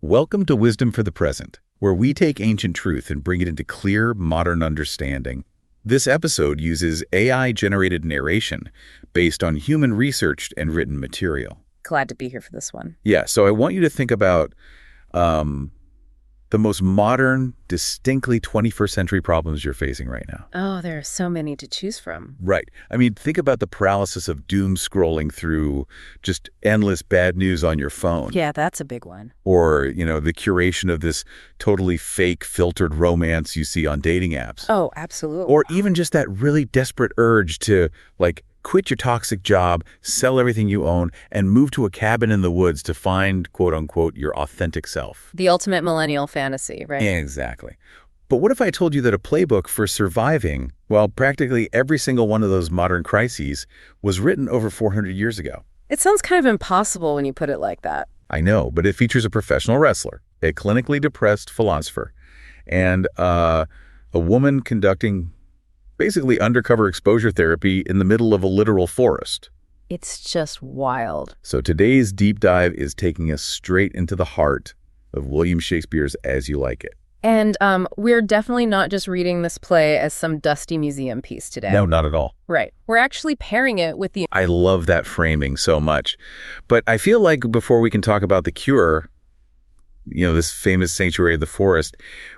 Welcome to Wisdom for the Present, where we take ancient truth and bring it into clear, modern understanding. This episode uses AI-generated narration based on human-researched and written material. Glad to be here for this one. Yeah, so I want you to think about the most modern, distinctly 21st century problems you're facing right now. Oh, there are so many to choose from. Right. I mean, think about the paralysis of doom scrolling through just endless bad news on your phone. Yeah, that's a big one. Or, the curation of this totally fake, filtered romance you see on dating apps. Oh, absolutely. Or even just that really desperate urge to, quit your toxic job, sell everything you own, and move to a cabin in the woods to find, quote-unquote, your authentic self. The ultimate millennial fantasy, right? Exactly. But what if I told you that a playbook for surviving, well, practically every single one of those modern crises was written over 400 years ago? It sounds kind of impossible when you put it like that. I know, but it features a professional wrestler, a clinically depressed philosopher, and a woman conducting basically undercover exposure therapy in the middle of a literal forest. It's just wild. So today's deep dive is taking us straight into the heart of William Shakespeare's As You Like It. And we're definitely not just reading this play as some dusty museum piece today. No, not at all. Right. We're actually pairing it with the... I love that framing so much. But I feel like before we can talk about the cure, this famous sanctuary of the forest,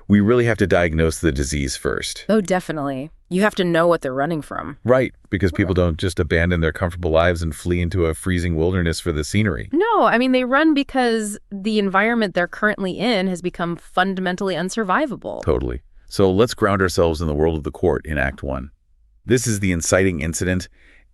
we really have to diagnose the disease first. Oh, definitely. You have to know what they're running from. Right, because people don't just abandon their comfortable lives and flee into a freezing wilderness for the scenery. No, I mean, they run because the environment they're currently in has become fundamentally unsurvivable. Totally. So let's ground ourselves in the world of the court in Act 1. This is the inciting incident,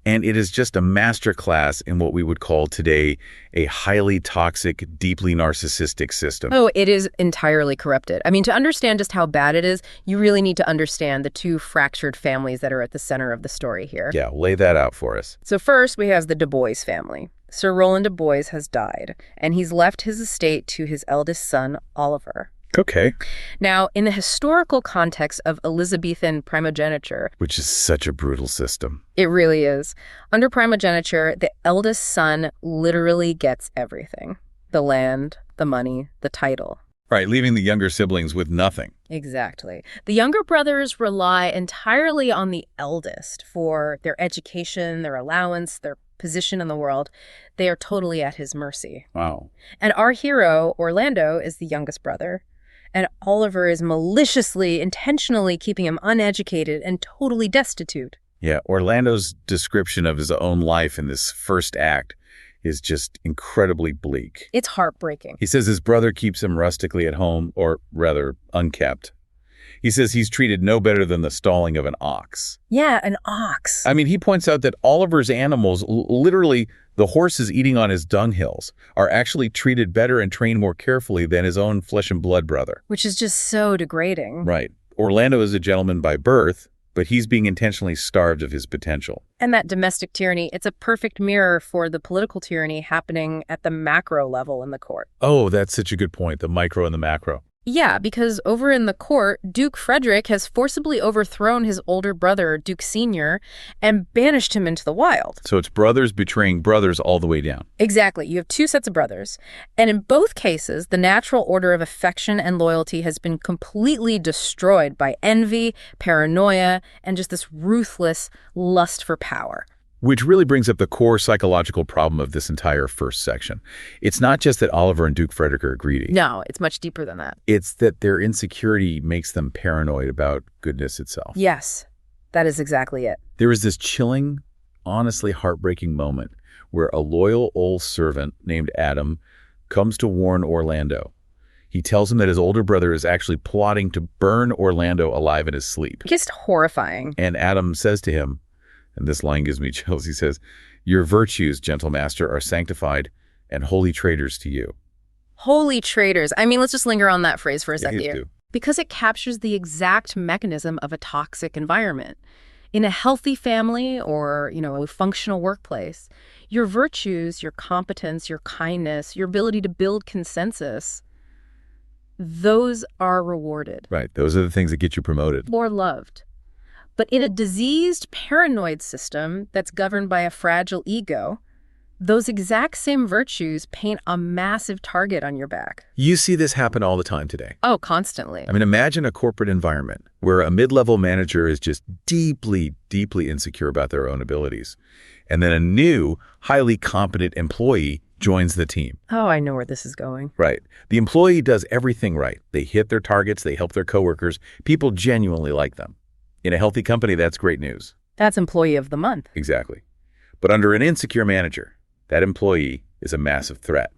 and it is just a masterclass in what we would call today a highly toxic, deeply narcissistic system. Oh, it is entirely corrupted. I mean, to understand just how bad it is, you really need to understand the two fractured families that are at the center of the story here. Yeah, lay that out for us. So first, we have the Du Bois family. Sir Roland Du Bois has died, and he's left his estate to his eldest son, Oliver. Okay. Now, in the historical context of Elizabethan primogeniture... Which is such a brutal system. It really is. Under primogeniture, the eldest son literally gets everything. The land, the money, the title. Right, leaving the younger siblings with nothing. Exactly. The younger brothers rely entirely on the eldest for their education, their allowance, their position in the world. They are totally at his mercy. Wow. And our hero, Orlando, is the youngest brother. And Oliver is maliciously, intentionally keeping him uneducated and totally destitute. Yeah, Orlando's description of his own life in this first act is just incredibly bleak. It's heartbreaking. He says his brother keeps him rustically at home, or rather, unkept. He says he's treated no better than the stalling of an ox. Yeah, an ox. I mean, he points out that Oliver's animals, literally the horses eating on his dunghills, are actually treated better and trained more carefully than his own flesh and blood brother. Which is just so degrading. Right. Orlando is a gentleman by birth, but he's being intentionally starved of his potential. And that domestic tyranny, it's a perfect mirror for the political tyranny happening at the macro level in the court. Oh, that's such a good point, the micro and the macro. Yeah, because over in the court, Duke Frederick has forcibly overthrown his older brother, Duke Sr., and banished him into the wild. So it's brothers betraying brothers all the way down. Exactly. You have two sets of brothers. And in both cases, the natural order of affection and loyalty has been completely destroyed by envy, paranoia, and just this ruthless lust for power. Which really brings up the core psychological problem of this entire first section. It's not just that Oliver and Duke Frederick are greedy. No, it's much deeper than that. It's that their insecurity makes them paranoid about goodness itself. Yes, that is exactly it. There is this chilling, honestly heartbreaking moment where a loyal old servant named Adam comes to warn Orlando. He tells him that his older brother is actually plotting to burn Orlando alive in his sleep. Just horrifying. And Adam says to him, and this line gives me chills, he says, "Your virtues, gentle master, are sanctified and holy traitors to you." Holy traitors. I mean, let's just linger on that phrase for a second here. Do. Because it captures the exact mechanism of a toxic environment. In a healthy family or, a functional workplace, your virtues, your competence, your kindness, your ability to build consensus, those are rewarded. Right. Those are the things that get you promoted. Or loved. But in a diseased, paranoid system that's governed by a fragile ego, those exact same virtues paint a massive target on your back. You see this happen all the time today. Oh, constantly. I mean, imagine a corporate environment where a mid-level manager is just deeply, deeply insecure about their own abilities. And then a new, highly competent employee joins the team. Oh, I know where this is going. Right. The employee does everything right. They hit their targets. They help their coworkers. People genuinely like them. In a healthy company, that's great news. That's employee of the month. Exactly. But under an insecure manager, that employee is a massive threat.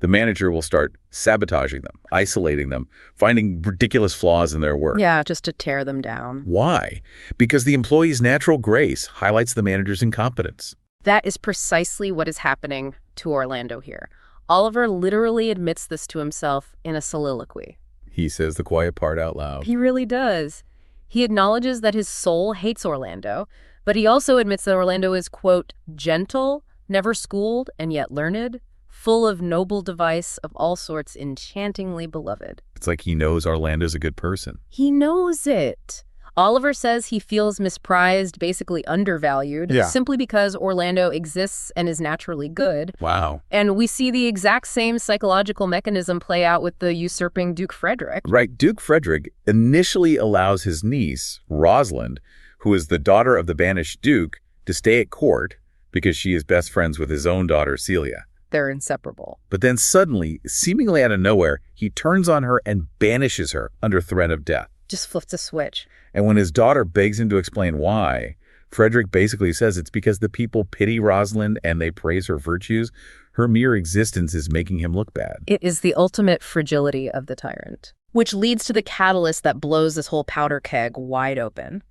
The manager will start sabotaging them, isolating them, finding ridiculous flaws in their work. Yeah, just to tear them down. Why? Because the employee's natural grace highlights the manager's incompetence. That is precisely what is happening to Orlando here. Oliver literally admits this to himself in a soliloquy. He says the quiet part out loud. He really does. He acknowledges that his soul hates Orlando, but he also admits that Orlando is, quote, gentle, never schooled, and yet learned, full of noble device of all sorts, enchantingly beloved. It's like he knows Orlando's a good person. He knows it. Oliver says he feels misprized, basically undervalued, simply because Orlando exists and is naturally good. Wow. And we see the exact same psychological mechanism play out with the usurping Duke Frederick. Right. Duke Frederick initially allows his niece, Rosalind, who is the daughter of the banished Duke, to stay at court because she is best friends with his own daughter, Celia. They're inseparable. But then suddenly, seemingly out of nowhere, he turns on her and banishes her under threat of death. Just flips a switch. And when his daughter begs him to explain why, Frederick basically says it's because the people pity Rosalind and they praise her virtues. Her mere existence is making him look bad. It is the ultimate fragility of the tyrant, which leads to the catalyst that blows this whole powder keg wide open.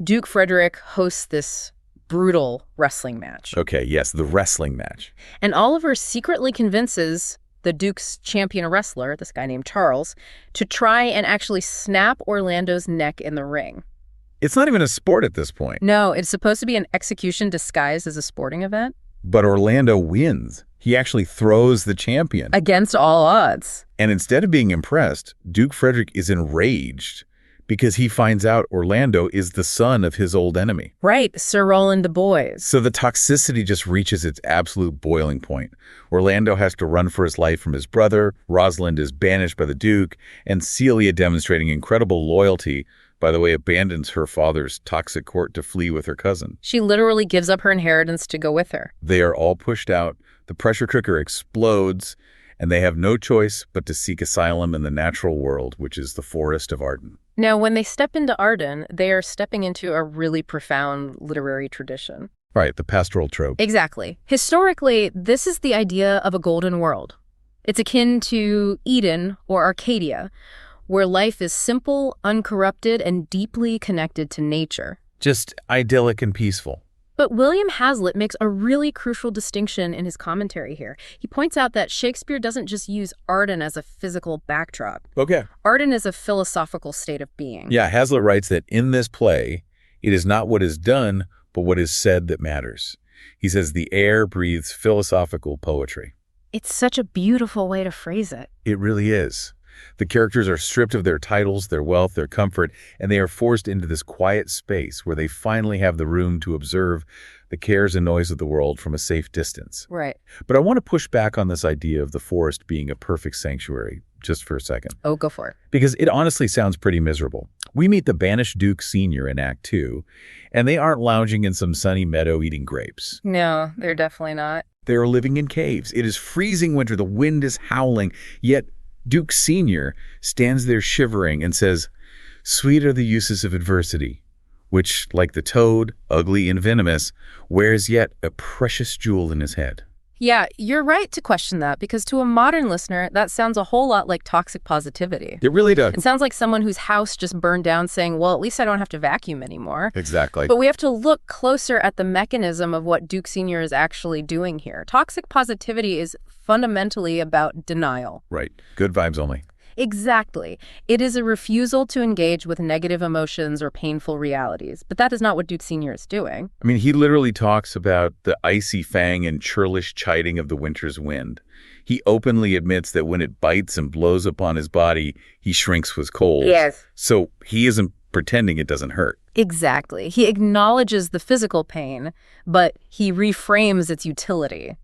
Duke Frederick hosts this brutal wrestling match. Okay, yes, the wrestling match. And Oliver secretly convinces the Duke's champion wrestler, this guy named Charles, to try and actually snap Orlando's neck in the ring. It's not even a sport at this point. No, it's supposed to be an execution disguised as a sporting event. But Orlando wins. He actually throws the champion. Against all odds. And instead of being impressed, Duke Frederick is enraged because he finds out Orlando is the son of his old enemy. Right, Sir Roland de Boys. So the toxicity just reaches its absolute boiling point. Orlando has to run for his life from his brother, Rosalind is banished by the Duke, and Celia, demonstrating incredible loyalty, by the way, abandons her father's toxic court to flee with her cousin. She literally gives up her inheritance to go with her. They are all pushed out, the pressure cooker explodes, and they have no choice but to seek asylum in the natural world, which is the Forest of Arden. Now, when they step into Arden, they are stepping into a really profound literary tradition. Right, the pastoral trope. Exactly. Historically, this is the idea of a golden world. It's akin to Eden or Arcadia, where life is simple, uncorrupted, and deeply connected to nature. Just idyllic and peaceful. But William Hazlitt makes a really crucial distinction in his commentary here. He points out that Shakespeare doesn't just use Arden as a physical backdrop. Okay. Arden is a philosophical state of being. Yeah, Hazlitt writes that in this play, it is not what is done, but what is said that matters. He says the air breathes philosophical poetry. It's such a beautiful way to phrase it. It really is. The characters are stripped of their titles, their wealth, their comfort, and they are forced into this quiet space where they finally have the room to observe the cares and noise of the world from a safe distance. Right. But I want to push back on this idea of the forest being a perfect sanctuary just for a second. Oh, go for it. Because it honestly sounds pretty miserable. We meet the banished Duke Sr. in Act 2, and they aren't lounging in some sunny meadow eating grapes. No, they're definitely not. They are living in caves. It is freezing winter. The wind is howling, yet Duke Sr. stands there shivering and says, "Sweet are the uses of adversity, which, like the toad, ugly and venomous, wears yet a precious jewel in his head." Yeah, you're right to question that, because to a modern listener, that sounds a whole lot like toxic positivity. It really does. It sounds like someone whose house just burned down saying, well, at least I don't have to vacuum anymore. Exactly. But we have to look closer at the mechanism of what Duke Sr. is actually doing here. Toxic positivity is fundamentally about denial. Right. Good vibes only. Exactly. It is a refusal to engage with negative emotions or painful realities. But that is not what Duke Sr. is doing. I mean, he literally talks about the icy fang and churlish chiding of the winter's wind. He openly admits that when it bites and blows upon his body, he shrinks with cold. Yes. So he isn't pretending it doesn't hurt. Exactly. He acknowledges the physical pain, but he reframes its utility.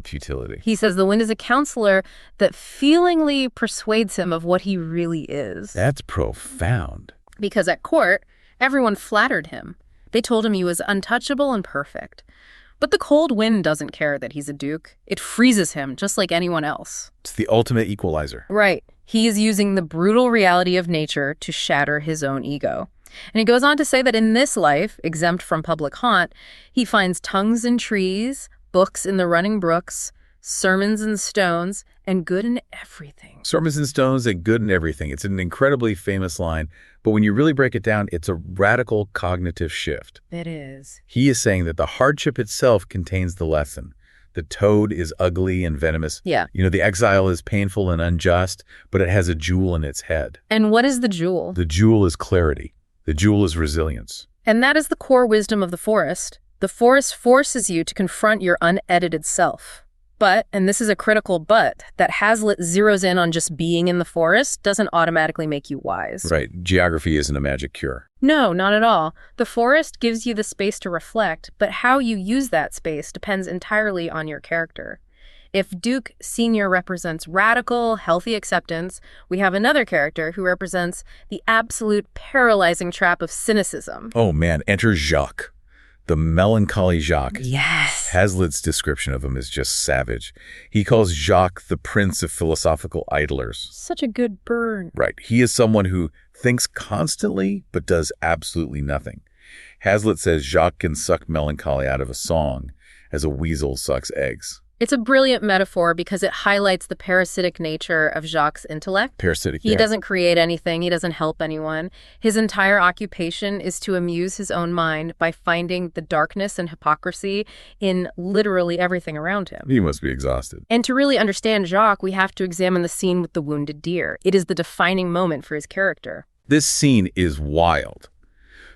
Futility. He says the wind is a counselor that feelingly persuades him of what he really is. That's profound. Because at court, everyone flattered him. They told him he was untouchable and perfect. But the cold wind doesn't care that he's a duke. It freezes him just like anyone else. It's the ultimate equalizer. Right. He is using the brutal reality of nature to shatter his own ego. And he goes on to say that in this life, exempt from public haunt, he finds tongues in trees, books in the running brooks, sermons in stones, and good in everything. Sermons and stones and good in everything. It's an incredibly famous line, but when you really break it down, it's a radical cognitive shift. It is. He is saying that the hardship itself contains the lesson. The toad is ugly and venomous. Yeah. The exile is painful and unjust, but it has a jewel in its head. And what is the jewel? The jewel is clarity. The jewel is resilience. And that is the core wisdom of the forest. The forest forces you to confront your unedited self. But, and this is a critical but, that Hazlitt zeroes in on just being in the forest doesn't automatically make you wise. Right. Geography isn't a magic cure. No, not at all. The forest gives you the space to reflect, but how you use that space depends entirely on your character. If Duke Sr. represents radical, healthy acceptance, we have another character who represents the absolute paralyzing trap of cynicism. Oh man, enter Jacques. The melancholy Jacques. Yes. Hazlitt's description of him is just savage. He calls Jacques the prince of philosophical idlers. Such a good burn. Right. He is someone who thinks constantly but does absolutely nothing. Hazlitt says Jacques can suck melancholy out of a song as a weasel sucks eggs. It's a brilliant metaphor because it highlights the parasitic nature of Jacques' intellect. Parasitic, He doesn't create anything. He doesn't help anyone. His entire occupation is to amuse his own mind by finding the darkness and hypocrisy in literally everything around him. He must be exhausted. And to really understand Jacques, we have to examine the scene with the wounded deer. It is the defining moment for his character. This scene is wild.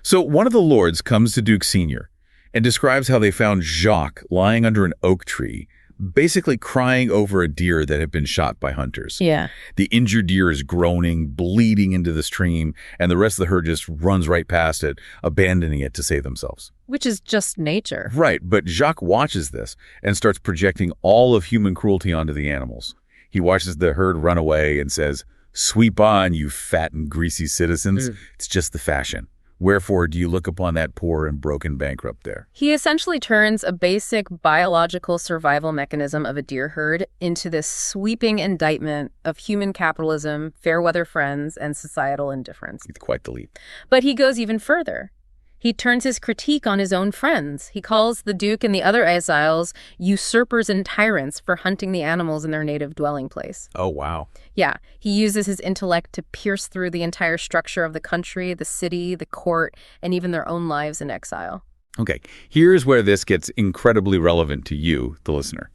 So one of the lords comes to Duke Sr. and describes how they found Jacques lying under an oak tree, basically crying over a deer that had been shot by hunters. Yeah. The injured deer is groaning, bleeding into the stream, and the rest of the herd just runs right past it, abandoning it to save themselves. Which is just nature. Right, but Jacques watches this and starts projecting all of human cruelty onto the animals. He watches the herd run away and says, "Sweep on, you fat and greasy citizens. It's just the fashion. Wherefore do you look upon that poor and broken bankrupt there?" He essentially turns a basic biological survival mechanism of a deer herd into this sweeping indictment of human capitalism, fair weather friends, and societal indifference. It's quite the leap. But he goes even further. He turns his critique on his own friends. He calls the Duke and the other exiles usurpers and tyrants for hunting the animals in their native dwelling place. Oh, wow. Yeah, he uses his intellect to pierce through the entire structure of the country, the city, the court, and even their own lives in exile. Okay, here's where this gets incredibly relevant to you, the listener.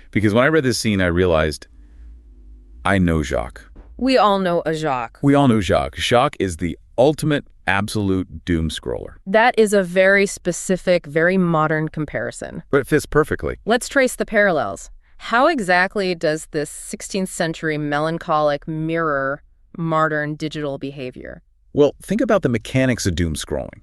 Because when I read this scene, I realized I know Jacques. We all know a Jacques. We all know Jacques. Jacques is the ultimate absolute doom scroller. That is a very specific, very modern comparison. But it fits perfectly. Let's trace the parallels. How exactly does this 16th century melancholic mirror modern digital behavior? Well, think about the mechanics of doom scrolling.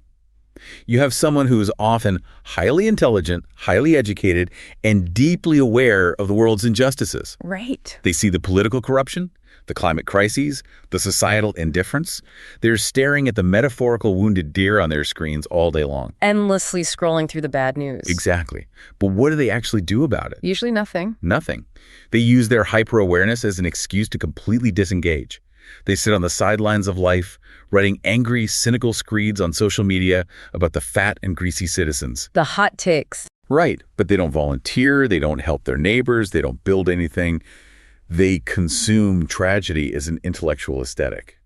You have someone who is often highly intelligent, highly educated, and deeply aware of the world's injustices. Right. They see the political corruption, the climate crises, the societal indifference. They're staring at the metaphorical wounded deer on their screens all day long. Endlessly scrolling through the bad news. Exactly. But what do they actually do about it? Usually nothing. Nothing. They use their hyper-awareness as an excuse to completely disengage. They sit on the sidelines of life, writing angry, cynical screeds on social media about the fat and greasy citizens. The hot takes. Right, but they don't volunteer, they don't help their neighbors, they don't build anything. They consume tragedy as an intellectual aesthetic.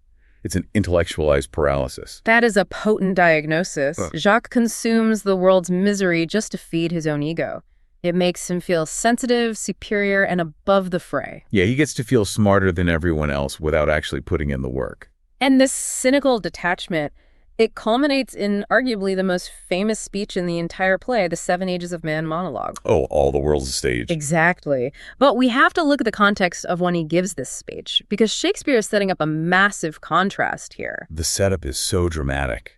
It's an intellectualized paralysis. That is a potent diagnosis. Jacques consumes the world's misery just to feed his own ego. It makes him feel sensitive, superior, and above the fray. Yeah, he gets to feel smarter than everyone else without actually putting in the work. And this cynical detachment, it culminates in arguably the most famous speech in the entire play, the 7 Ages of Man monologue. Oh, all the world's a stage. Exactly. But we have to look at the context of when he gives this speech, because Shakespeare is setting up a massive contrast here. The setup is so dramatic.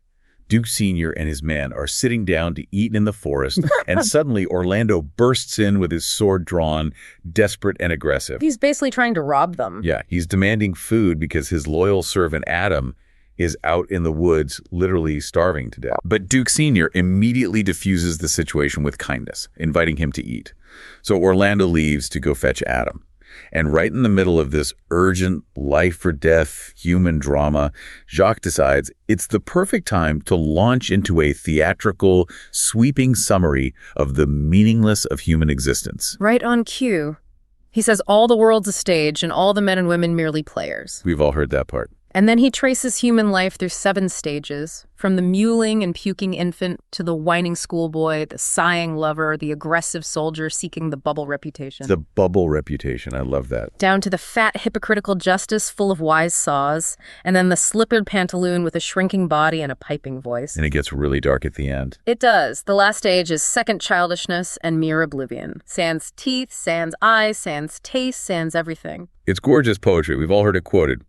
Duke Sr. and his men are sitting down to eat in the forest, and suddenly Orlando bursts in with his sword drawn, desperate and aggressive. He's basically trying to rob them. Yeah, he's demanding food because his loyal servant Adam is out in the woods, literally starving to death. But Duke Sr. immediately diffuses the situation with kindness, inviting him to eat. So Orlando leaves to go fetch Adam. And right in the middle of this urgent life-or-death human drama, Jacques decides it's the perfect time to launch into a theatrical, sweeping summary of the meaningless of human existence. Right on cue. He says all the world's a stage and all the men and women merely players. We've all heard that part. And then he traces human life through 7 stages, from the mewling and puking infant to the whining schoolboy, the sighing lover, the aggressive soldier seeking the bubble reputation. The bubble reputation, I love that. Down to the fat, hypocritical justice full of wise saws, and then the slippered pantaloon with a shrinking body and a piping voice. And it gets really dark at the end. It does. The last stage is second childishness and mere oblivion. Sans teeth, sans eyes, sans taste, sans everything. It's gorgeous poetry. We've all heard it quoted.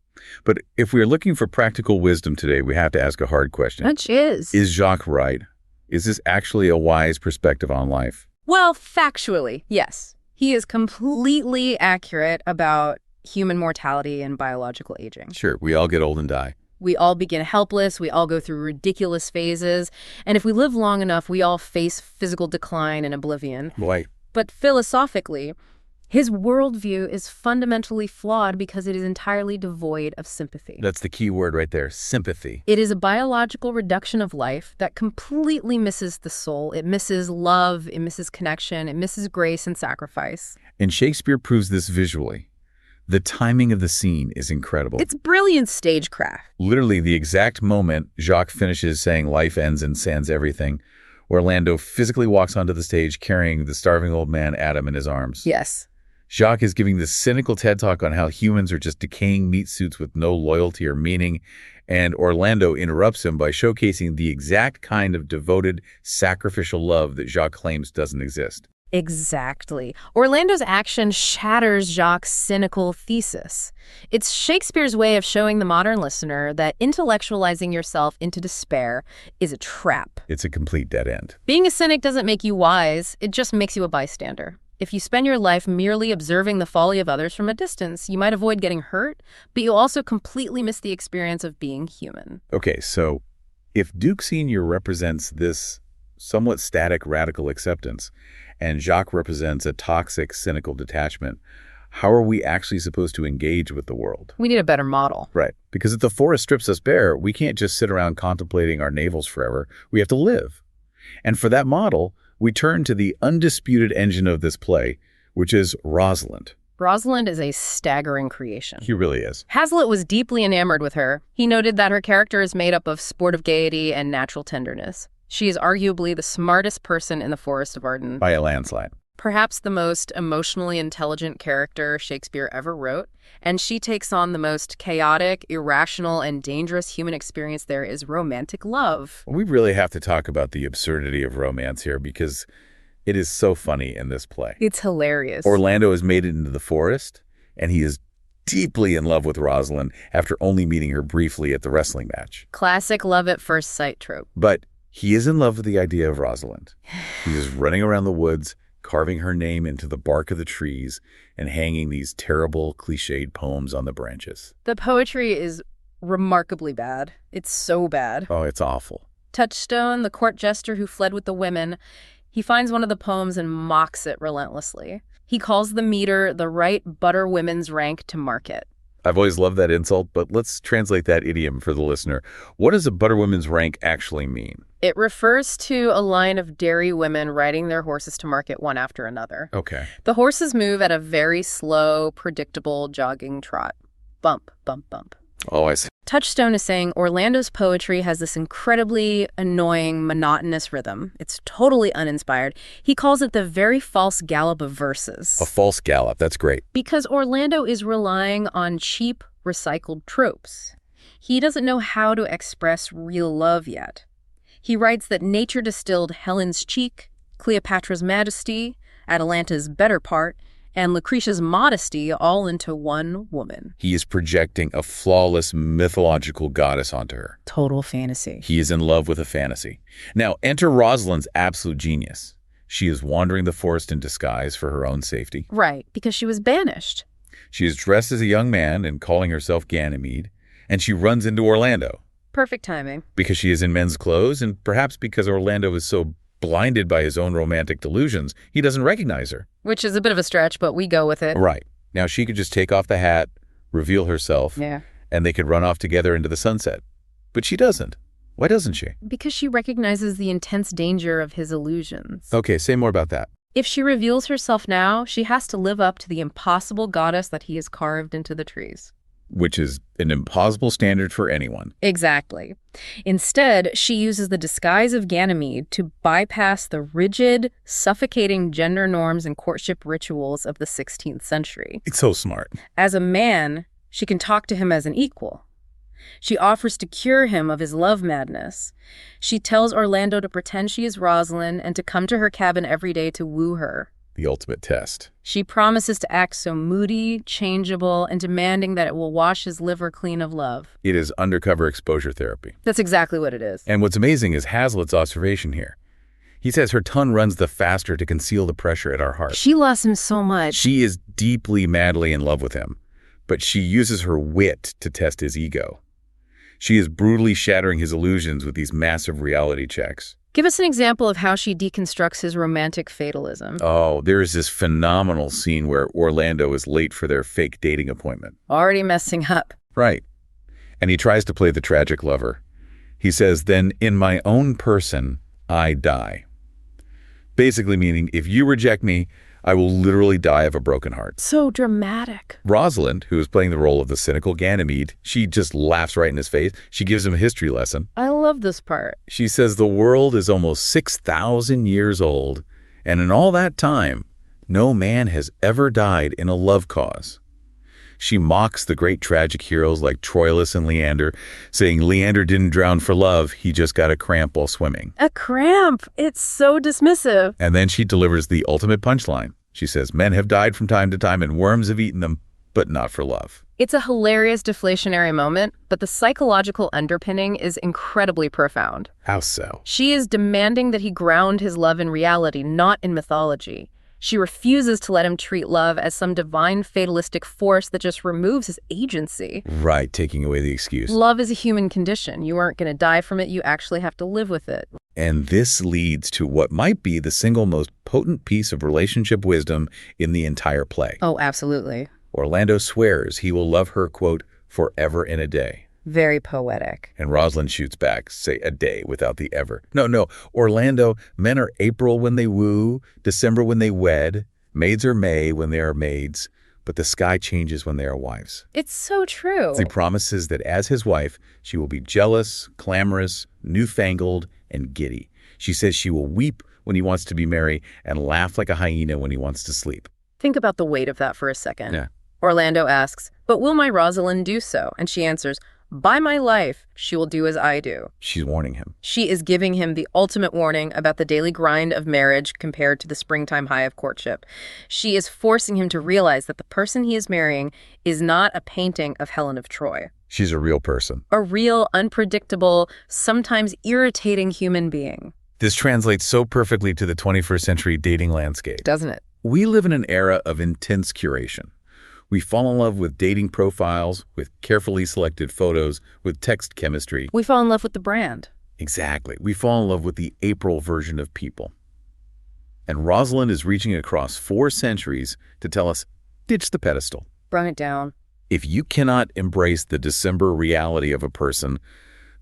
But if we're looking for practical wisdom today, we have to ask a hard question. Which is? Is Jacques right? Is this actually a wise perspective on life? Well, factually, yes. He is completely accurate about human mortality and biological aging. Sure, we all get old and die. We all begin helpless, we all go through ridiculous phases, and if we live long enough, we all face physical decline and oblivion. Boy. But philosophically, his worldview is fundamentally flawed because it is entirely devoid of sympathy. That's the key word right there, sympathy. It is a biological reduction of life that completely misses the soul. It misses love, it misses connection, it misses grace and sacrifice. And Shakespeare proves this visually. The timing of the scene is incredible. It's brilliant stagecraft. Literally the exact moment Jacques finishes saying life ends and sans everything, Orlando physically walks onto the stage carrying the starving old man Adam in his arms. Yes. Jacques is giving this cynical TED Talk on how humans are just decaying meat suits with no loyalty or meaning, and Orlando interrupts him by showcasing the exact kind of devoted, sacrificial love that Jacques claims doesn't exist. Exactly. Orlando's action shatters Jacques' cynical thesis. It's Shakespeare's way of showing the modern listener that intellectualizing yourself into despair is a trap. It's a complete dead end. Being a cynic doesn't make you wise, it just makes you a bystander. If you spend your life merely observing the folly of others from a distance, you might avoid getting hurt, but you'll also completely miss the experience of being human. Okay, so if Duke Sr. represents this somewhat static radical acceptance, and Jacques represents a toxic, cynical detachment, how are we actually supposed to engage with the world? We need a better model. Right, because if the forest strips us bare, we can't just sit around contemplating our navels forever. We have to live. And for that model, we turn to the undisputed engine of this play, which is Rosalind. Rosalind is a staggering creation. He really is. Hazlitt was deeply enamored with her. He noted that her character is made up of sportive gaiety and natural tenderness. She is arguably the smartest person in the Forest of Arden. By a landslide. Perhaps the most emotionally intelligent character Shakespeare ever wrote, and she takes on the most chaotic, irrational, and dangerous human experience there is romantic love. We really have to talk about the absurdity of romance here because it is so funny in this play. It's hilarious. Orlando has made it into the forest, and he is deeply in love with Rosalind after only meeting her briefly at the wrestling match. Classic love at first sight trope. But he is in love with the idea of Rosalind. He is running around the woods, carving her name into the bark of the trees and hanging these terrible, cliched poems on the branches. The poetry is remarkably bad. It's so bad. Oh, it's awful. Touchstone, the court jester who fled with the women, he finds one of the poems and mocks it relentlessly. He calls the meter the right butter women's rank to market. I've always loved that insult, but let's translate that idiom for the listener. What does a butter woman's rank actually mean? It refers to a line of dairy women riding their horses to market one after another. Okay. The horses move at a very slow, predictable jogging trot. Bump, bump, bump. Oh, I see. Touchstone is saying Orlando's poetry has this incredibly annoying, monotonous rhythm. It's totally uninspired. He calls it the very false gallop of verses. A false gallop. That's great. Because Orlando is relying on cheap, recycled tropes. He doesn't know how to express real love yet. He writes that nature distilled Helen's cheek, Cleopatra's majesty, Atalanta's better part, and Lucretia's modesty all into one woman. He is projecting a flawless mythological goddess onto her. Total fantasy. He is in love with a fantasy. Now, enter Rosalind's absolute genius. She is wandering the forest in disguise for her own safety. Right, because she was banished. She is dressed as a young man and calling herself Ganymede, and she runs into Orlando. Perfect timing. Because she is in men's clothes, and perhaps because Orlando is so blinded by his own romantic delusions, he doesn't recognize her. Which is a bit of a stretch, but we go with it. Right. Now, she could just take off the hat, reveal herself, and they could run off together into the sunset. But she doesn't. Why doesn't she? Because she recognizes the intense danger of his illusions. Okay, say more about that. If she reveals herself now, she has to live up to the impossible goddess that he has carved into the trees. Which is an impossible standard for anyone. Exactly. Instead, she uses the disguise of Ganymede to bypass the rigid, suffocating gender norms and courtship rituals of the 16th century. It's so smart. As a man, she can talk to him as an equal. She offers to cure him of his love madness. She tells Orlando to pretend she is Rosalind and to come to her cabin every day to woo her. The ultimate test. She promises to act so moody, changeable, and demanding that it will wash his liver clean of love. It is undercover exposure therapy. That's exactly what it is. And what's amazing is Hazlitt's observation here. He says her tongue runs the faster to conceal the pressure at our heart. She loves him so much. She is deeply, madly in love with him, but she uses her wit to test his ego. She is brutally shattering his illusions with these massive reality checks. Give us an example of how she deconstructs his romantic fatalism. Oh, there is this phenomenal scene where Orlando is late for their fake dating appointment. Already messing up. Right. And he tries to play the tragic lover. He says, "Then in my own person, I die." Basically meaning, if you reject me, I will literally die of a broken heart. So dramatic. Rosalind, who is playing the role of the cynical Ganymede, she just laughs right in his face. She gives him a history lesson. I love this part. She says the world is almost 6,000 years old, and in all that time, no man has ever died in a love cause. She mocks the great tragic heroes like Troilus and Leander, saying Leander didn't drown for love, he just got a cramp while swimming. A cramp? It's so dismissive. And then she delivers the ultimate punchline. She says, men have died from time to time and worms have eaten them, but not for love. It's a hilarious deflationary moment, but the psychological underpinning is incredibly profound. How so? She is demanding that he ground his love in reality, not in mythology. She refuses to let him treat love as some divine fatalistic force that just removes his agency. Right, taking away the excuse. Love is a human condition. You aren't going to die from it. You actually have to live with it. And this leads to what might be the single most potent piece of relationship wisdom in the entire play. Oh, absolutely. Orlando swears he will love her, quote, forever in a day. Very poetic. And Rosalind shoots back, say a day without the ever. No, Orlando, men are April when they woo, December when they wed, maids are May when they are maids, but the sky changes when they are wives. It's so true. He promises that as his wife, she will be jealous, clamorous, newfangled, and giddy. She says she will weep when he wants to be merry and laugh like a hyena when he wants to sleep. Think about the weight of that for a second. Yeah. Orlando asks, "But will my Rosalind do so?" And she answers, "By my life, she will do as I do." She's warning him. She is giving him the ultimate warning about the daily grind of marriage compared to the springtime high of courtship. She is forcing him to realize that the person he is marrying is not a painting of Helen of Troy. She's a real person. A real, unpredictable, sometimes irritating human being. This translates so perfectly to the 21st century dating landscape. Doesn't it? We live in an era of intense curation. We fall in love with dating profiles, with carefully selected photos, with text chemistry. We fall in love with the brand. Exactly. We fall in love with the April version of people. And Rosalind is reaching across 4 centuries to tell us, ditch the pedestal. Bring it down. If you cannot embrace the December reality of a person,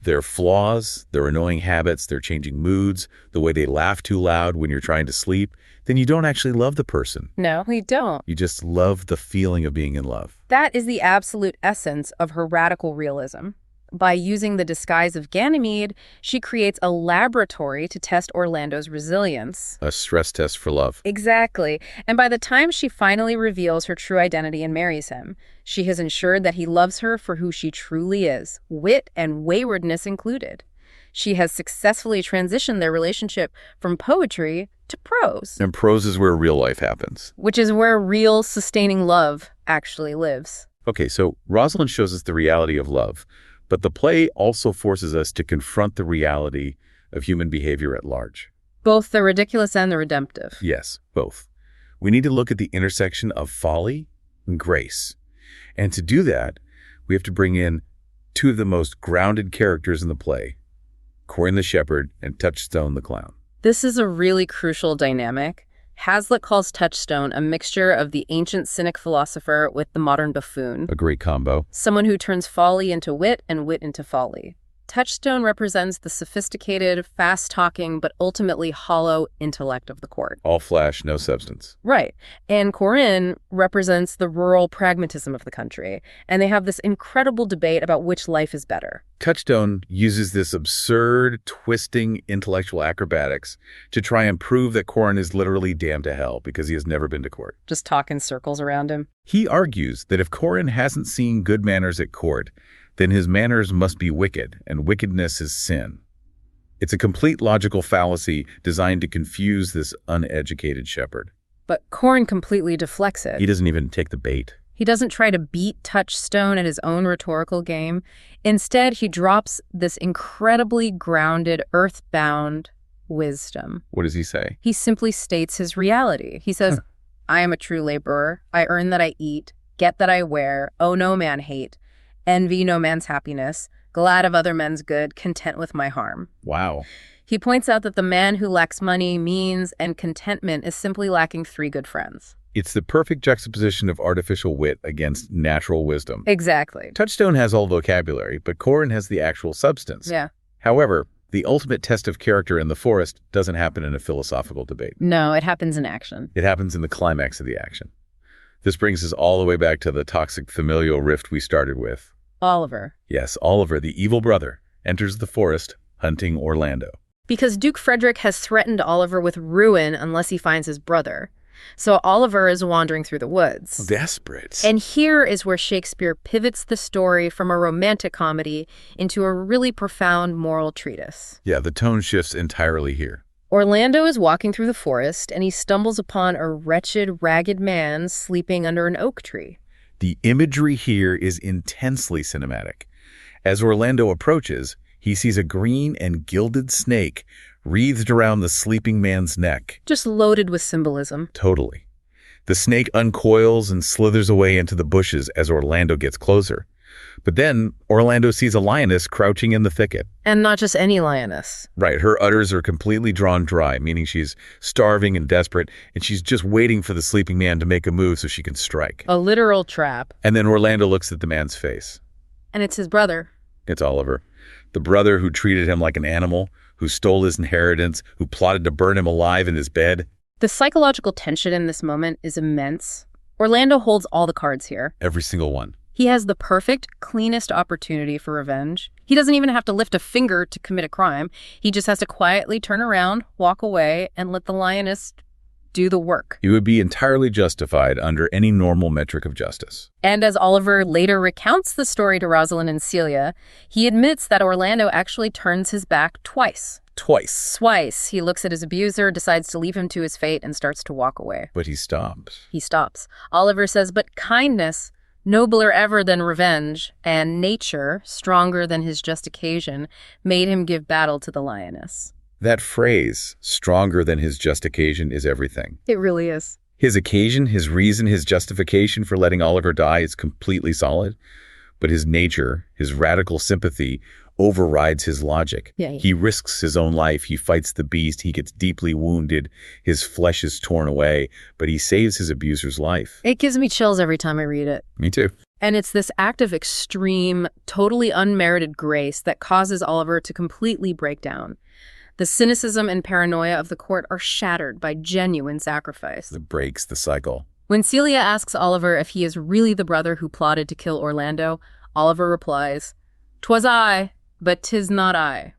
their flaws, their annoying habits, their changing moods, the way they laugh too loud when you're trying to sleep, then you don't actually love the person. No, we don't. You just love the feeling of being in love. That is the absolute essence of her radical realism. By using the disguise of Ganymede, she creates a laboratory to test Orlando's resilience. A stress test for love. Exactly. And by the time she finally reveals her true identity and marries him, she has ensured that he loves her for who she truly is, wit and waywardness included. She has successfully transitioned their relationship from poetry to prose. And prose is where real life happens. Which is where real, sustaining love actually lives. Okay, so Rosalind shows us the reality of love, but the play also forces us to confront the reality of human behavior at large. Both the ridiculous and the redemptive. Yes, both. We need to look at the intersection of folly and grace. And to do that, we have to bring in two of the most grounded characters in the play, Corin the shepherd and Touchstone the clown. This is a really crucial dynamic. Hazlitt calls Touchstone a mixture of the ancient cynic philosopher with the modern buffoon. A great combo. Someone who turns folly into wit and wit into folly. Touchstone represents the sophisticated, fast-talking, but ultimately hollow intellect of the court. All flash, no substance. Right. And Corin represents the rural pragmatism of the country. And they have this incredible debate about which life is better. Touchstone uses this absurd, twisting intellectual acrobatics to try and prove that Corin is literally damned to hell because he has never been to court. Just talk in circles around him. He argues that if Corin hasn't seen good manners at court, then his manners must be wicked, and wickedness is sin. It's a complete logical fallacy designed to confuse this uneducated shepherd. But Corin completely deflects it. He doesn't even take the bait. He doesn't try to beat Touchstone at his own rhetorical game. Instead, he drops this incredibly grounded, earthbound wisdom. What does he say? He simply states his reality. He says, I am a true laborer. I earn that I eat, get that I wear, owe no man hate, envy no man's happiness, glad of other men's good, content with my harm. Wow. He points out that the man who lacks money, means, and contentment is simply lacking 3 good friends. It's the perfect juxtaposition of artificial wit against natural wisdom. Exactly. Touchstone has all vocabulary, but Corin has the actual substance. Yeah. However, the ultimate test of character in the forest doesn't happen in a philosophical debate. No, it happens in action. It happens in the climax of the action. This brings us all the way back to the toxic familial rift we started with. Oliver. Yes, Oliver, the evil brother, enters the forest hunting Orlando. Because Duke Frederick has threatened Oliver with ruin unless he finds his brother. So Oliver is wandering through the woods. Desperate. And here is where Shakespeare pivots the story from a romantic comedy into a really profound moral treatise. Yeah, the tone shifts entirely here. Orlando is walking through the forest, and he stumbles upon a wretched, ragged man sleeping under an oak tree. The imagery here is intensely cinematic. As Orlando approaches, he sees a green and gilded snake wreathed around the sleeping man's neck. Just loaded with symbolism. Totally. The snake uncoils and slithers away into the bushes as Orlando gets closer. But then Orlando sees a lioness crouching in the thicket. And not just any lioness. Right, her udders are completely drawn dry, meaning she's starving and desperate, and she's just waiting for the sleeping man to make a move so she can strike. A literal trap. And then Orlando looks at the man's face. And it's his brother. It's Oliver, the brother who treated him like an animal, who stole his inheritance, who plotted to burn him alive in his bed. The psychological tension in this moment is immense. Orlando holds all the cards here. Every single one. He has the perfect, cleanest opportunity for revenge. He doesn't even have to lift a finger to commit a crime. He just has to quietly turn around, walk away, and let the lioness do the work. He would be entirely justified under any normal metric of justice. And as Oliver later recounts the story to Rosalind and Celia, he admits that Orlando actually turns his back twice. Twice. He looks at his abuser, decides to leave him to his fate, and starts to walk away. But he stops. He stops. Oliver says, but kindness, nobler ever than revenge, and nature, stronger than his just occasion, made him give battle to the lioness. That phrase, stronger than his just occasion, is everything. It really is. His occasion, his reason, his justification for letting Oliver die is completely solid, but his nature, his radical sympathy, overrides his logic. Yeah. He risks his own life, he fights the beast, he gets deeply wounded, his flesh is torn away, but he saves his abuser's life. It gives me chills every time I read it. Me too. And it's this act of extreme, totally unmerited grace that causes Oliver to completely break down. The cynicism and paranoia of the court are shattered by genuine sacrifice. It breaks the cycle. When Celia asks Oliver if he is really the brother who plotted to kill Orlando, Oliver replies, "'Twas I, but 'tis not I.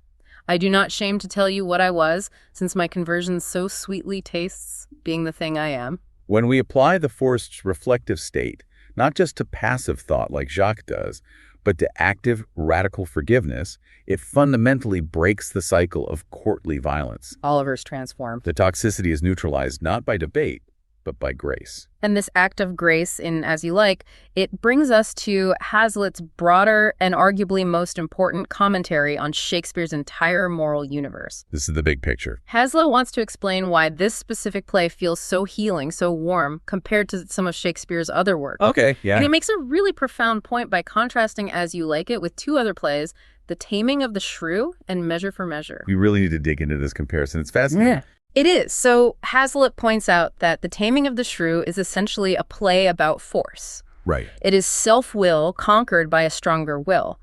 I do not shame to tell you what I was, since my conversion so sweetly tastes being the thing I am." When we apply the forest's reflective state, not just to passive thought like Jacques does, But to active, radical forgiveness, it fundamentally breaks the cycle of courtly violence. Oliver's transformed. The toxicity is neutralized not by debate, but by grace. And this act of grace in As You Like, it brings us to Hazlitt's broader and arguably most important commentary on Shakespeare's entire moral universe. This is the big picture. Hazlitt wants to explain why this specific play feels so healing, so warm, compared to some of Shakespeare's other work. Okay, yeah. And he makes a really profound point by contrasting As You Like It with two other plays, The Taming of the Shrew and Measure for Measure. We really need to dig into this comparison. It's fascinating. Yeah. It is. So Hazlitt points out that The Taming of the Shrew is essentially a play about force. Right. It is self-will conquered by a stronger will.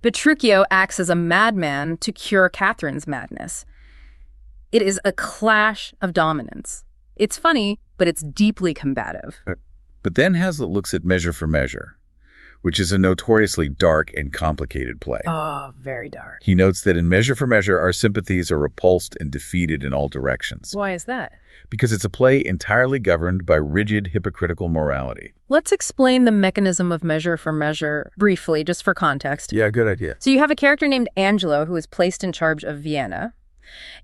Petruchio acts as a madman to cure Catherine's madness. It is a clash of dominance. It's funny, but it's deeply combative. But then Hazlitt looks at Measure for Measure, which is a notoriously dark and complicated play. Oh, very dark. He notes that in Measure for Measure, our sympathies are repulsed and defeated in all directions. Why is that? Because it's a play entirely governed by rigid, hypocritical morality. Let's explain the mechanism of Measure for Measure briefly, just for context. Yeah, good idea. So you have a character named Angelo who is placed in charge of Vienna,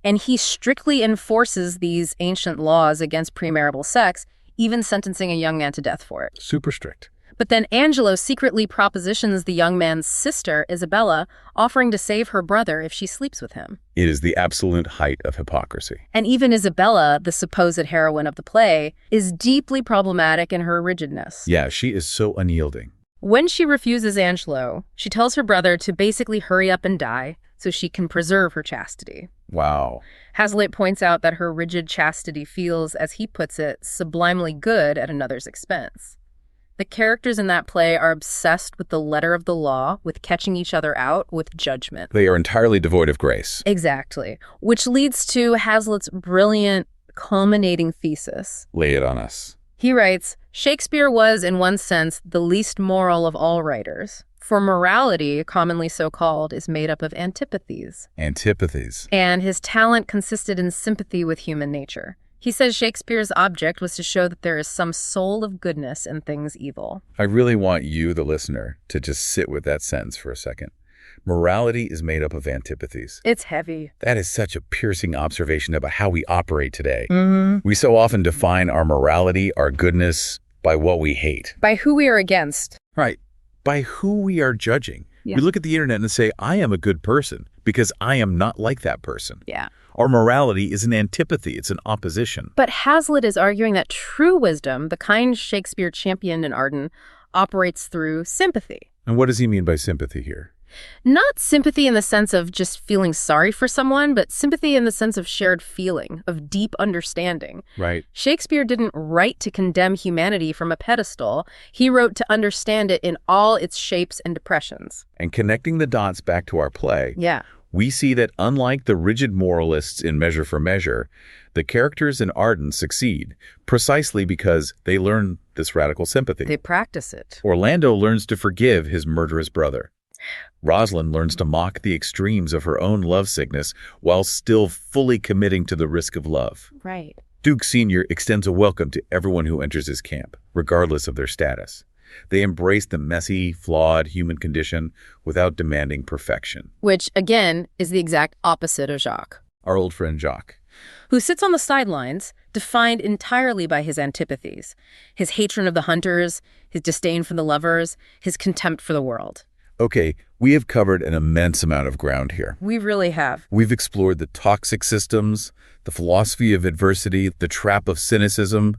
and he strictly enforces these ancient laws against premarital sex, even sentencing a young man to death for it. Super strict. But then Angelo secretly propositions the young man's sister, Isabella, offering to save her brother if she sleeps with him. It is the absolute height of hypocrisy. And even Isabella, the supposed heroine of the play, is deeply problematic in her rigidness. Yeah, she is so unyielding. When she refuses Angelo, she tells her brother to basically hurry up and die so she can preserve her chastity. Wow. Hazlitt points out that her rigid chastity feels, as he puts it, sublimely good at another's expense. The characters in that play are obsessed with the letter of the law, with catching each other out, with judgment. They are entirely devoid of grace. Exactly. Which leads to Hazlitt's brilliant, culminating thesis. Lay it on us. He writes, Shakespeare was, in one sense, the least moral of all writers. For morality, commonly so called, is made up of antipathies. Antipathies. And his talent consisted in sympathy with human nature. He says Shakespeare's object was to show that there is some soul of goodness in things evil. I really want you, the listener, to just sit with that sentence for a second. Morality is made up of antipathies. It's heavy. That is such a piercing observation about how we operate today. Mm-hmm. We so often define our morality, our goodness, by what we hate. By who we are against. Right. By who we are judging. Yeah. We look at the internet and say, I am a good person because I am not like that person. Yeah. Our morality is an antipathy. It's an opposition. But Hazlitt is arguing that true wisdom, the kind Shakespeare championed in Arden, operates through sympathy. And what does he mean by sympathy here? Not sympathy in the sense of just feeling sorry for someone, but sympathy in the sense of shared feeling, of deep understanding. Right. Shakespeare didn't write to condemn humanity from a pedestal. He wrote to understand it in all its shapes and depressions. And connecting the dots back to our play, Yeah. we see that unlike the rigid moralists in Measure for Measure, the characters in Arden succeed precisely because they learn this radical sympathy. They practice it. Orlando learns to forgive his murderous brother. Rosalind learns to mock the extremes of her own lovesickness while still fully committing to the risk of love. Right. Duke Sr. extends a welcome to everyone who enters his camp, regardless of their status. They embrace the messy, flawed human condition without demanding perfection. Which, again, is the exact opposite of Jacques, Our old friend Jacques. who sits on the sidelines, defined entirely by his antipathies, his hatred of the hunters, his disdain for the lovers, his contempt for the world. Okay, we have covered an immense amount of ground here. We really have. We've explored the toxic systems, the philosophy of adversity, the trap of cynicism,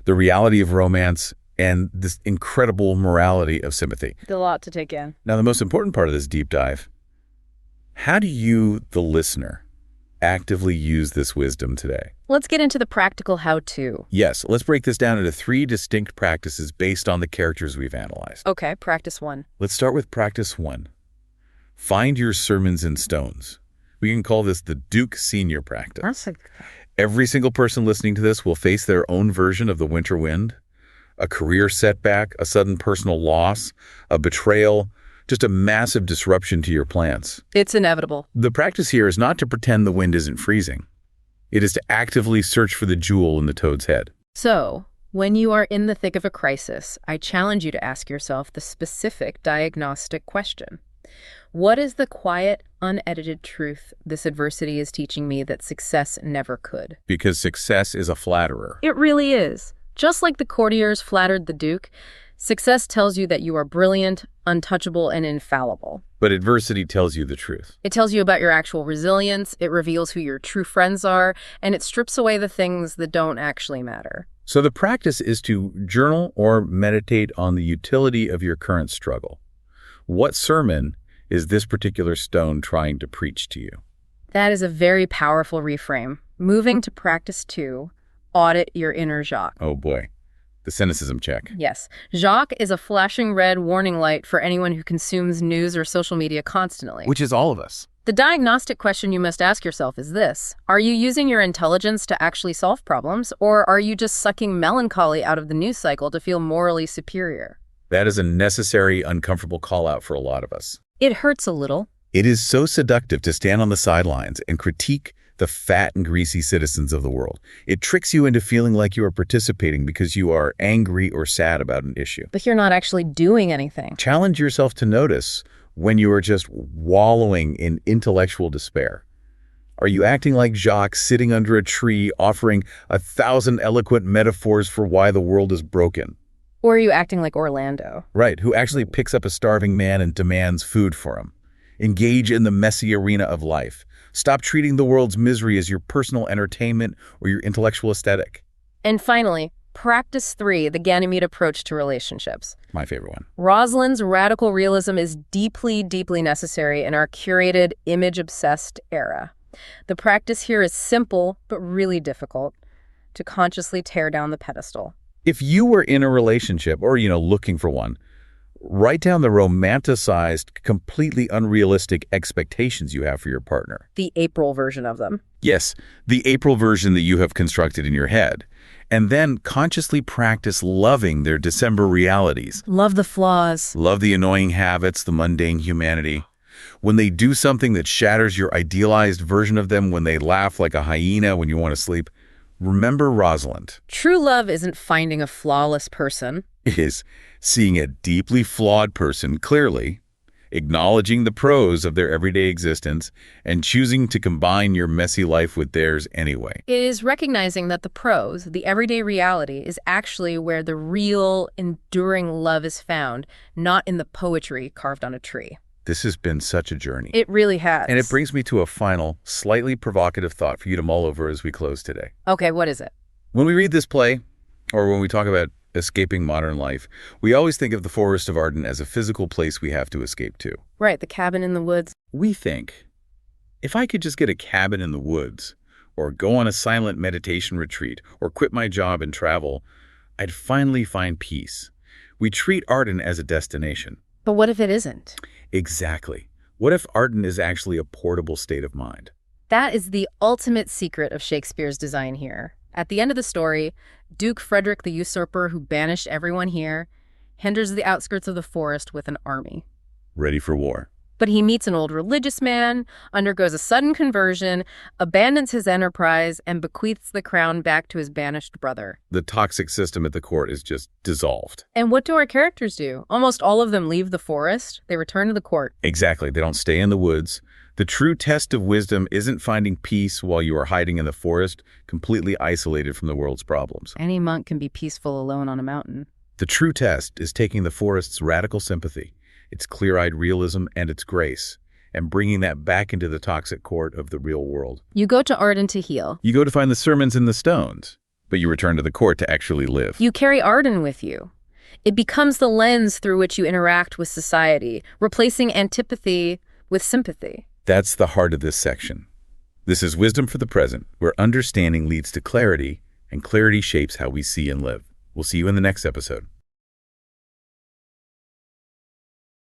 the reality of romance, and this incredible morality of sympathy. A lot to take in. Now, the most important part of this deep dive, how do you, the listener, actively use this wisdom today? Let's get into the practical how-to. Yes, let's break this down into 3 distinct practices based on the characters we've analyzed. Okay, practice 1. Let's start with practice 1. Find your sermons in stones. We can call this the Duke Sr. practice. Every single person listening to this will face their own version of the winter wind, a career setback, a sudden personal loss, a betrayal, just a massive disruption to your plans. It's inevitable. The practice here is not to pretend the wind isn't freezing. It is to actively search for the jewel in the toad's head. So, When you are in the thick of a crisis, I challenge you to ask yourself the specific diagnostic question. What is the quiet, unedited truth this adversity is teaching me that success never could? Because success is a flatterer. It really is. Just like the courtiers flattered the Duke, success tells you that you are brilliant, untouchable, and infallible. But adversity tells you the truth. It tells you about your actual resilience, it reveals who your true friends are, and it strips away the things that don't actually matter. So the practice is to journal or meditate on the utility of your current struggle. What sermon is this particular stone trying to preach to you? That is a very powerful reframe. Moving to practice 2, audit your inner Jacques. Oh boy, the cynicism check. Yes. Jacques is a flashing red warning light for anyone who consumes news or social media constantly. Which is all of us. The diagnostic question you must ask yourself is this: are you using your intelligence to actually solve problems, or are you just sucking melancholy out of the news cycle to feel morally superior? That is a necessary, uncomfortable call-out for a lot of us. It hurts a little. It is so seductive to stand on the sidelines and critique the fat and greasy citizens of the world. It tricks you into feeling like you are participating because you are angry or sad about an issue. But you're not actually doing anything. Challenge yourself to notice when you are just wallowing in intellectual despair. Are you acting like Jacques, sitting under a tree, offering 1,000 eloquent metaphors for why the world is broken? Or are you acting like Orlando? Right, who actually picks up a starving man and demands food for him. Engage in the messy arena of life. Stop treating the world's misery as your personal entertainment or your intellectual aesthetic. And finally, practice 3, the Ganymede approach to relationships. My favorite one. Rosalind's radical realism is deeply, deeply necessary in our curated, image-obsessed era. The practice here is simple, but really difficult, to consciously tear down the pedestal. If you were in a relationship or, looking for one, write down the romanticized, completely unrealistic expectations you have for your partner. The April version of them. Yes, the April version that you have constructed in your head. And then consciously practice loving their December realities. Love the flaws. Love the annoying habits, the mundane humanity. When they do something that shatters your idealized version of them, when they laugh like a hyena when you want to sleep, remember Rosalind. True love isn't finding a flawless person. It is seeing a deeply flawed person clearly, acknowledging the pros of their everyday existence, and choosing to combine your messy life with theirs anyway. It is recognizing that the pros, the everyday reality, is actually where the real, enduring love is found, not in the poetry carved on a tree. This has been such a journey. It really has. And it brings me to a final, slightly provocative thought for you to mull over as we close today. Okay, what is it? When we read this play, or when we talk about escaping modern life, we always think of the Forest of Arden as a physical place we have to escape to. Right, the cabin in the woods. We think, if I could just get a cabin in the woods, or go on a silent meditation retreat, or quit my job and travel, I'd finally find peace. We treat Arden as a destination. But what if it isn't? Exactly. What if Arden is actually a portable state of mind? That is the ultimate secret of Shakespeare's design here. At the end of the story, Duke Frederick the Usurper, who banished everyone here, enters the outskirts of the forest with an army. Ready for war. But he meets an old religious man, undergoes a sudden conversion, abandons his enterprise, and bequeaths the crown back to his banished brother. The toxic system at the court is just dissolved. And what do our characters do? Almost all of them leave the forest. They return to the court. Exactly. They don't stay in the woods. The true test of wisdom isn't finding peace while you are hiding in the forest, completely isolated from the world's problems. Any monk can be peaceful alone on a mountain. The true test is taking the forest's radical sympathy, its clear-eyed realism, and its grace, and bringing that back into the toxic court of the real world. You go to Arden to heal. You go to find the sermons in the stones, but you return to the court to actually live. You carry Arden with you. It becomes the lens through which you interact with society, replacing antipathy with sympathy. That's the heart of this section. This is Wisdom for the Present, where understanding leads to clarity, and clarity shapes how we see and live. We'll see you in the next episode.